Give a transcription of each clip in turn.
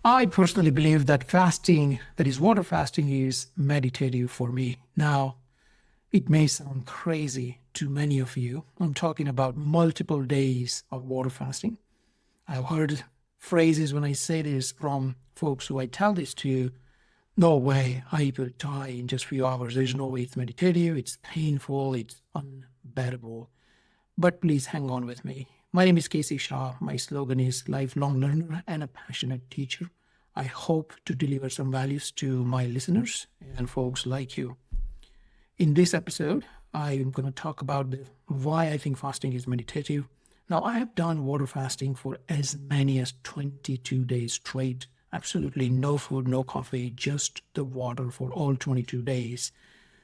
I personally believe that fasting, that is water fasting, is meditative for me. Now, it may sound crazy to many of you. I'm talking about multiple days of water fasting. I've heard phrases when I say this from folks who I tell this to, no way, I will die in just a few hours. There's no way it's meditative, it's painful, it's unbearable. But please hang on with me. My name is Kasey Shah. My slogan is lifelong learner and a passionate teacher. I hope to deliver some values to my listeners and folks like you. In this episode, I'm going to talk about why I think fasting is meditative. Now, I have done water fasting for as many as 22 days straight. Absolutely no food, no coffee, just the water for all 22 days.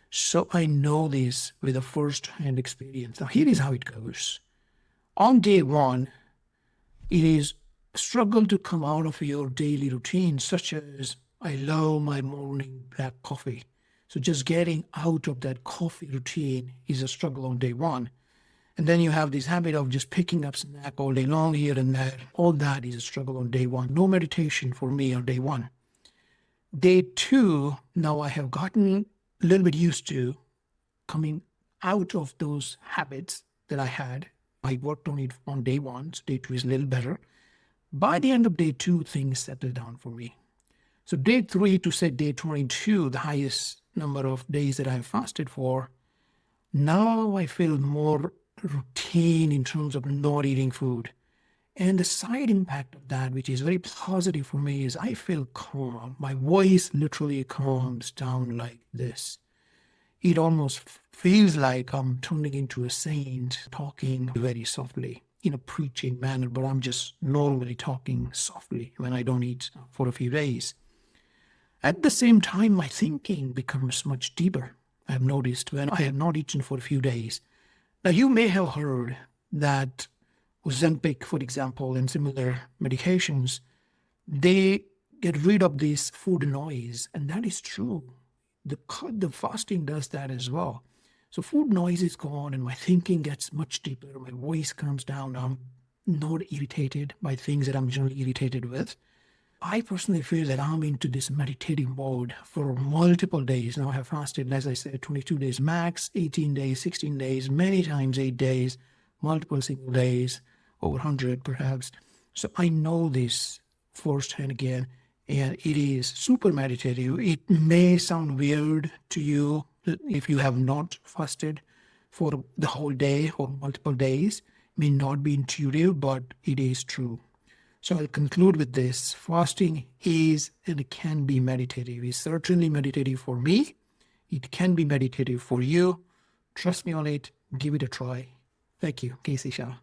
So I know this with a first-hand experience. Now, here is how it goes. On day one, it is a struggle to come out of your daily routine, such as I love my morning black coffee. So just getting out of that coffee routine is a struggle on day one. And then you have this habit of just picking up snack all day long here and there. All that is a struggle on day one. No meditation for me on day one. Day two, now I have gotten a little bit used to coming out of those habits that I had. I worked on it on day one, so day two is a little better. By the end of day two, things settled down for me. So day three to say day 22, the highest number of days that I've fasted for, now I feel more routine in terms of not eating food. And the side impact of that, which is very positive for me, is I feel calm. My voice literally calms down like this. It almost feels like I'm turning into a saint, talking very softly in a preaching manner, but I'm just normally talking softly when I don't eat for a few days. At the same time, my thinking becomes much deeper. I've noticed when I have not eaten for a few days. Now, you may have heard that Ozempic, for example, and similar medications, they get rid of this food noise, and that is true. The fasting does that as well. So food noise is gone, and my thinking gets much deeper. My voice calms down. I'm not irritated by things that I'm generally irritated with. I personally feel that I'm into this meditative mode for multiple days. Now I have fasted, as I said, 22 days max, 18 days, 16 days, many times 8 days, multiple single days, over 100 perhaps. So I know this firsthand again, and it is super meditative. It may sound weird to you if you have not fasted for the whole day or multiple days. It may not be intuitive, but it is true. So I'll conclude with this. Fasting is and it can be meditative. It's certainly meditative for me. It can be meditative for you. Trust me on it. Give it a try. Thank you, Kasey Shah.